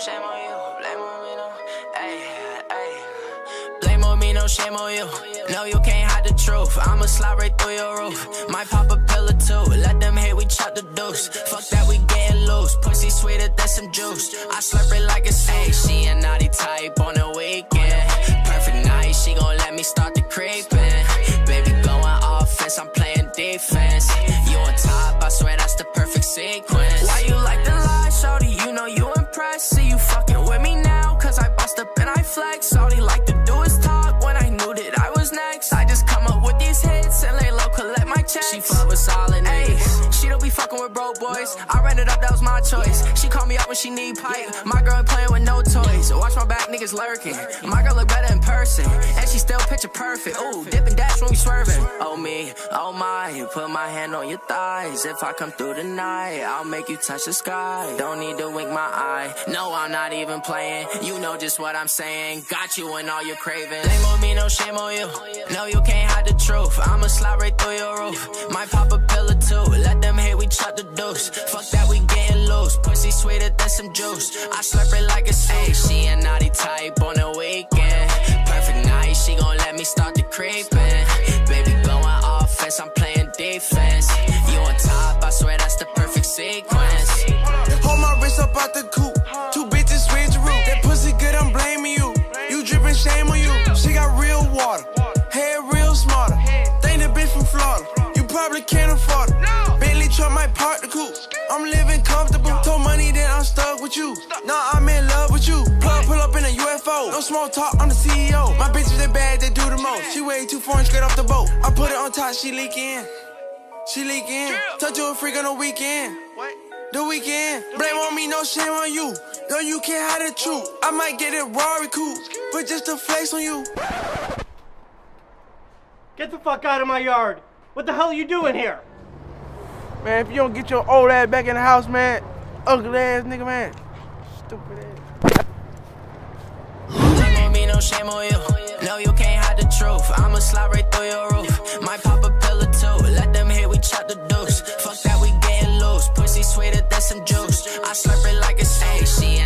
shame on you. Blame on me, no. Ay, ay. Blame on me, no shame on you. No, you can't hide the truth. I'ma slide right through your roof. Might pop a pill or two. Let them hate, we chop the deuce. Fuck that, we getting loose. Pussy sweeter than some juice. I slurp it like a snake. She a naughty type on the weekend. Perfect night, she gon' let me start the creeping. Baby going offense, I'm playing defense. You on top, I swear that's the perfect sequence. Why you like the lie, shorty? You know you impressed. See you fucking with me now, cause I bust up and I flex. All he like to do is talk when I knew that I was next. I just come up with these hits and lay low, collect my checks. She fuck with solid niggas. She don't be fucking with broke boys. I ran it up, that was my choice. She call me up when she need pipe. My girl ain't playing with no toys. Watch my back, niggas lurking. My girl look better in person, and she still picture perfect. Ooh, dip and dash when we swerving. Oh me, oh my, put my hand on your thighs. If I come through tonight, I'll make you touch the sky. Don't need to wink my eye. No, I'm not even playing. You know just what I'm saying. Got you in all your cravings. Blame on me, no shame on you. No, you can't hide the truth. I'ma slide right through your roof. Might pop a pill or two. Let them hate, we chop the deuce. Fuck that, we getting loose. Pussy sweeter than some juice. I slurp it like a snake. She a naughty type on the weekend. Perfect night, she gon' let me start the creeping. Baby going offense, I'm playing defense. You on top, I swear that's the perfect sequence. Hold my wrist up out the coupe. Two bitches switch route. That pussy good, I'm blaming you. You dripping shame on you. She got real water, hair real smarter. Think the bitch from Florida. You probably can't afford it. Bentley truck might park the coupe. I'm living comfortable. Told money that I'm stuck with you. Nah, I'm in love with you. Pull up in a UFO. No small talk, I'm the CEO. My bitches they bad, they do the most. She way too foreign, straight off the boat. I put it on top, she leak in. She leak in. Touch you a freak on the weekend. The weekend. Blame on me, no shame on you. No, you can't hide the truth. I might get it Rari coupe, but just to flex on you. Get the fuck out of my yard. What the hell are you doing here? Man, if you don't get your old ass back in the house, man, ugly ass nigga, man. Stupid ass. Blame on me, no shame on you. No, you can't hide the truth. I'ma slide right through your roof. Might pop a pill or two. Let them hate, we chop the deuce. Fuck that, we getting loose. Pussy sweeter than some juice. I slurp it like a snake. She